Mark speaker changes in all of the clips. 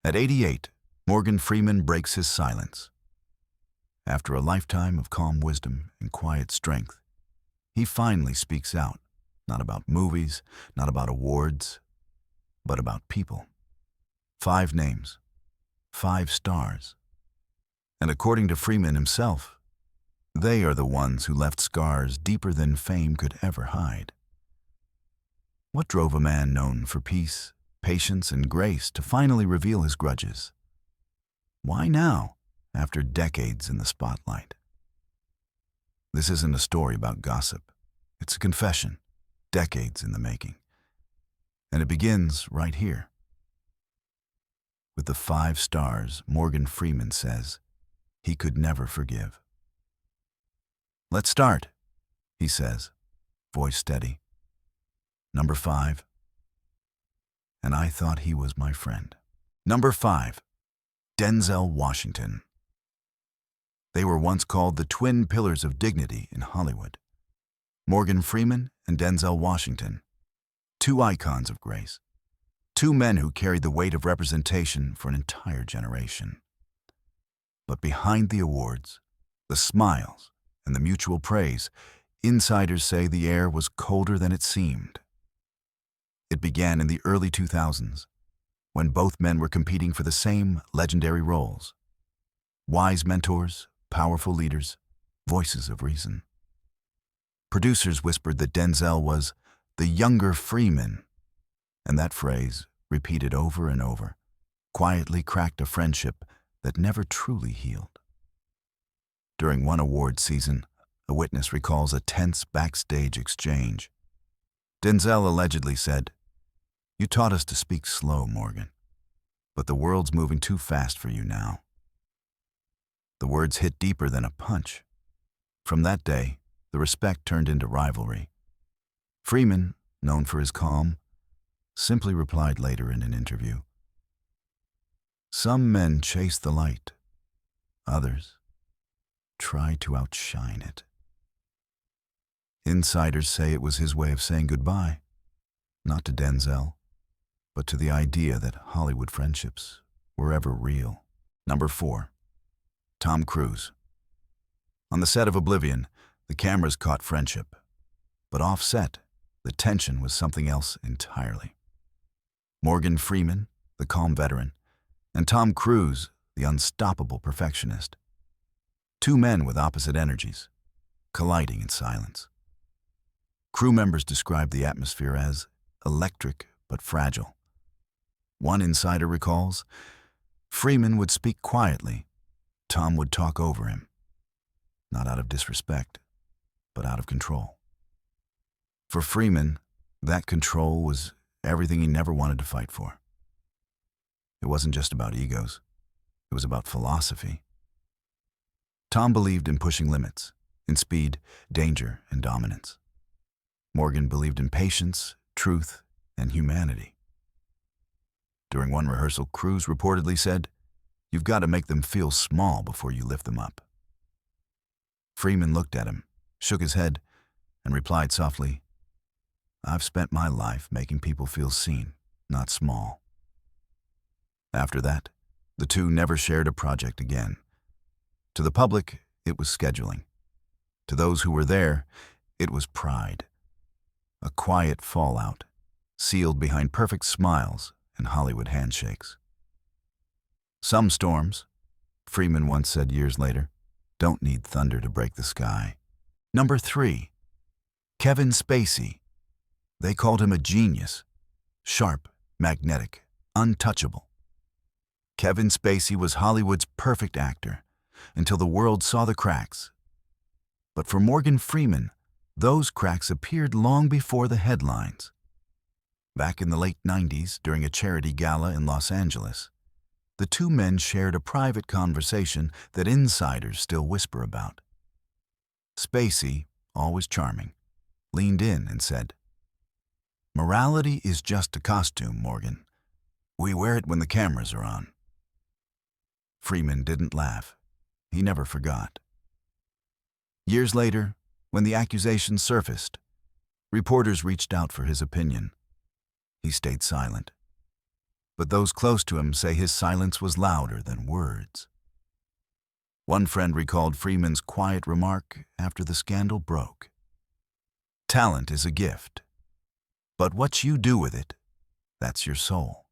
Speaker 1: At 88, Morgan Freeman breaks his silence. After a lifetime of calm wisdom and quiet strength, he finally speaks out, not about movies, not about awards, but about people. 5 names, 5 stars. And according to Freeman himself, they are the ones who left scars deeper than fame could ever hide. What drove a man known for peace, patience, and grace to finally reveal his grudges? Why now, after decades in the spotlight? This isn't a story about gossip. It's a confession, decades in the making. And it begins right here. With the 5 stars, Morgan Freeman says he could never forgive. "Let's start," he says, voice steady. Number 5. And I thought he was my friend. Number 5. Denzel Washington. They were once called the twin pillars of dignity in Hollywood. Morgan Freeman and Denzel Washington. 2 icons of grace. 2 men who carried the weight of representation for an entire generation. But behind the awards, the smiles, and the mutual praise, insiders say the air was colder than it seemed. It began in the early 2000s, when both men were competing for the same legendary roles. Wise mentors, powerful leaders, voices of reason. Producers whispered that Denzel was the younger Freeman, and that phrase, repeated over and over, quietly cracked a friendship that never truly healed. During one award season, a witness recalls a tense backstage exchange. Denzel allegedly said, "You taught us to speak slow, Morgan, but the world's moving too fast for you now." The words hit deeper than a punch. From that day, the respect turned into rivalry. Freeman, known for his calm, simply replied later in an interview, "Some men chase the light. Others try to outshine it." Insiders say it was his way of saying goodbye, not to Denzel, but to the idea that Hollywood friendships were ever real. Number 4. Tom Cruise. On the set of Oblivion, the cameras caught friendship. But off-set, the tension was something else entirely. Morgan Freeman, the calm veteran, and Tom Cruise, the unstoppable perfectionist. 2 men with opposite energies, colliding in silence. Crew members described the atmosphere as electric but fragile. One insider recalls, Freeman would speak quietly. Tom would talk over him. Not out of disrespect, but out of control. For Freeman, that control was everything he never wanted to fight for. It wasn't just about egos. It was about philosophy. Tom believed in pushing limits, in speed, danger, and dominance. Morgan believed in patience, truth, and humanity. During one rehearsal, Cruise reportedly said, "You've got to make them feel small before you lift them up." Freeman looked at him, shook his head, and replied softly, "I've spent my life making people feel seen, not small." After that, the 2 never shared a project again. To the public, it was scheduling. To those who were there, it was pride. A quiet fallout, sealed behind perfect smiles and Hollywood handshakes. Some storms, Freeman once said years later, don't need thunder to break the sky. Number 3. Kevin Spacey. They called him a genius. Sharp, magnetic, untouchable. Kevin Spacey was Hollywood's perfect actor, until the world saw the cracks. But for Morgan Freeman, those cracks appeared long before the headlines. Back in the late 90s, during a charity gala in Los Angeles, the 2 men shared a private conversation that insiders still whisper about. Spacey, always charming, leaned in and said, "Morality is just a costume, Morgan. We wear it when the cameras are on." Freeman didn't laugh. He never forgot. Years later, when the accusations surfaced, reporters reached out for his opinion. He stayed silent. but those close to him say his silence was louder than words. One friend recalled Freeman's quiet remark after the scandal broke. "Talent is a gift, but what you do with it, that's your soul."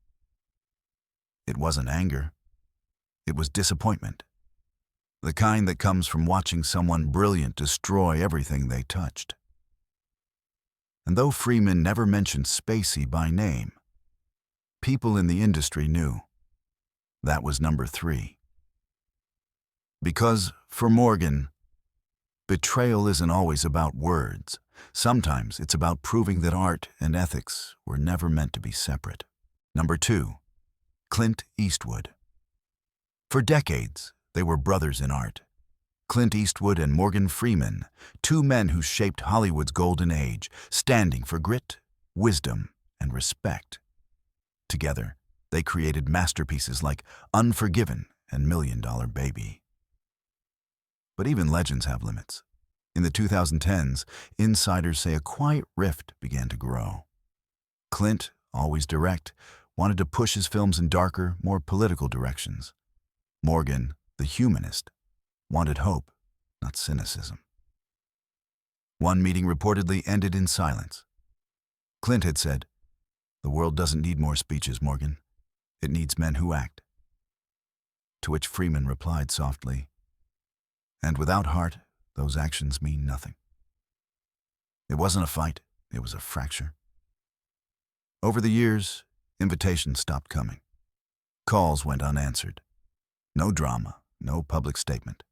Speaker 1: It wasn't anger. It was disappointment. The kind that comes from watching someone brilliant destroy everything they touched. And though Freeman never mentioned Spacey by name, people in the industry knew. That was number 3. Because, for Morgan, betrayal isn't always about words. Sometimes it's about proving that art and ethics were never meant to be separate. Number 2. Clint Eastwood. For decades, they were brothers in art. Clint Eastwood and Morgan Freeman, 2 men who shaped Hollywood's golden age, standing for grit, wisdom, and respect. Together, they created masterpieces like Unforgiven and $1 Million Baby. But even legends have limits. In the 2010s, insiders say a quiet rift began to grow. Clint, always direct, wanted to push his films in darker, more political directions. Morgan, the humanist, wanted hope, not cynicism. One meeting reportedly ended in silence. Clint had said, "The world doesn't need more speeches, Morgan. It needs men who act." To which Freeman replied softly, "And without heart, those actions mean nothing." It wasn't a fight, it was a fracture. Over the years, invitations stopped coming. Calls went unanswered. No drama, no public statement.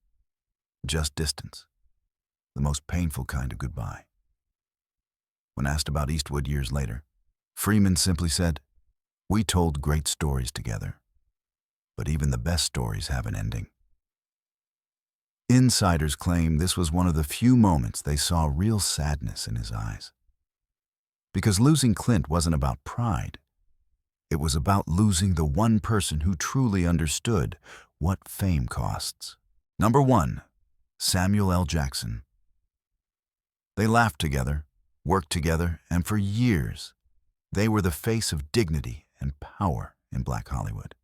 Speaker 1: Just distance. The most painful kind of goodbye. When asked about Eastwood years later, Freeman simply said, "We told great stories together. But even the best stories have an ending." Insiders claim this was one of the few moments they saw real sadness in his eyes. Because losing Clint wasn't about pride. It was about losing the one person who truly understood what fame costs. Number 1, Samuel L. Jackson. They laughed together, worked together, and for years, they were the face of dignity and power in Black Hollywood.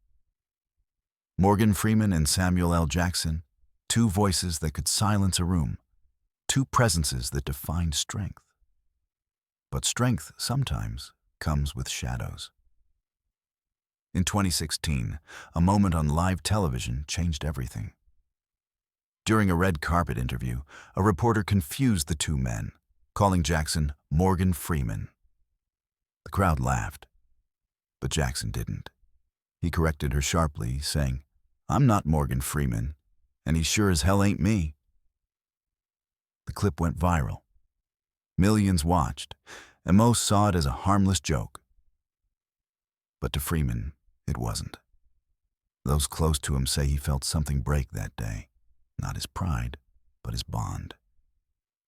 Speaker 1: Morgan Freeman and Samuel L. Jackson, 2 voices that could silence a room, 2 presences that defined strength. But strength sometimes comes with shadows. In 2016, a moment on live television changed everything. During a red carpet interview, a reporter confused the 2 men, calling Jackson Morgan Freeman. The crowd laughed, but Jackson didn't. He corrected her sharply, saying, "I'm not Morgan Freeman, and he sure as hell ain't me." The clip went viral. Millions watched, and most saw it as a harmless joke. But to Freeman, it wasn't. Those close to him say he felt something break that day. Not his pride, but his bond.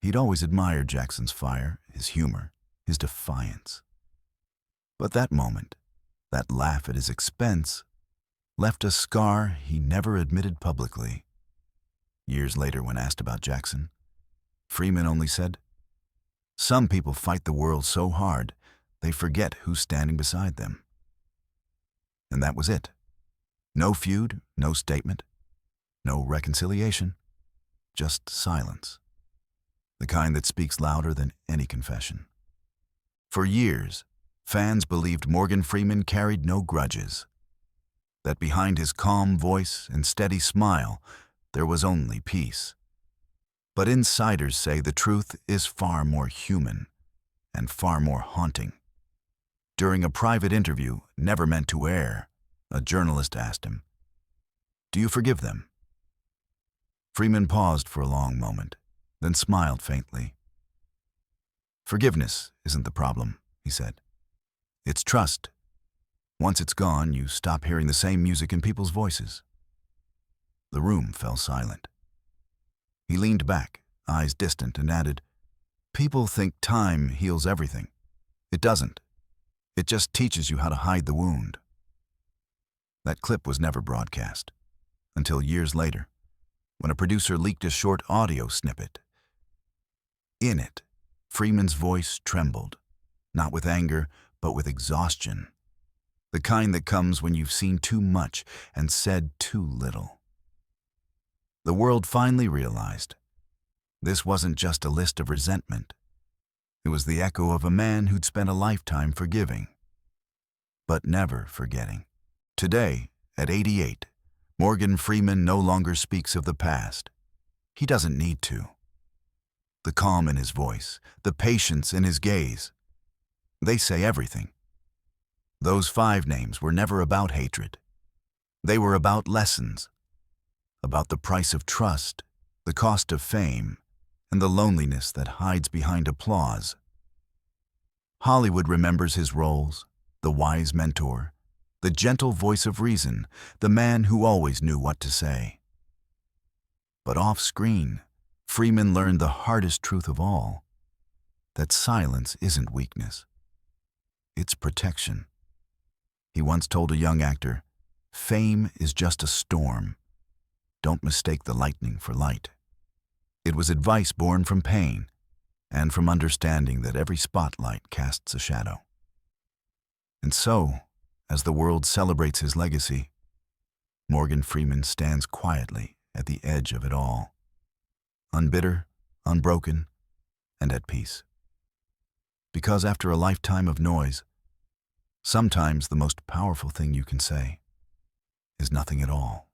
Speaker 1: He'd always admired Jackson's fire, his humor, his defiance. But that moment, that laugh at his expense, left a scar he never admitted publicly. Years later, when asked about Jackson, Freeman only said, "Some people fight the world so hard, they forget who's standing beside them." And that was it. No feud, no statement, no reconciliation, just silence. The kind that speaks louder than any confession. For years, fans believed Morgan Freeman carried no grudges. That behind his calm voice and steady smile, there was only peace. But insiders say the truth is far more human and far more haunting. During a private interview, never meant to air, a journalist asked him, "Do you forgive them?" Freeman paused for a long moment, then smiled faintly. "Forgiveness isn't the problem," he said. "It's trust. Once it's gone, you stop hearing the same music in people's voices." The room fell silent. He leaned back, eyes distant, and added, "People think time heals everything. It doesn't. It just teaches you how to hide the wound." That clip was never broadcast, until years later, when a producer leaked a short audio snippet. In it, Freeman's voice trembled, not with anger, but with exhaustion. the kind that comes when you've seen too much and said too little. The world finally realized this wasn't just a list of resentment. It was the echo of a man who'd spent a lifetime forgiving, but never forgetting. Today, at 88, Morgan Freeman no longer speaks of the past. He doesn't need to. The calm in his voice, the patience in his gaze, they say everything. Those 5 names were never about hatred. They were about lessons, about the price of trust, the cost of fame, and the loneliness that hides behind applause. Hollywood remembers his roles, the wise mentor, the gentle voice of reason, the man who always knew what to say. But off-screen, Freeman learned the hardest truth of all, that silence isn't weakness. It's protection. He once told a young actor, "Fame is just a storm. Don't mistake the lightning for light." It was advice born from pain and from understanding that every spotlight casts a shadow. And so, as the world celebrates his legacy, Morgan Freeman stands quietly at the edge of it all, unbitter, unbroken, and at peace. Because after a lifetime of noise, sometimes the most powerful thing you can say is nothing at all.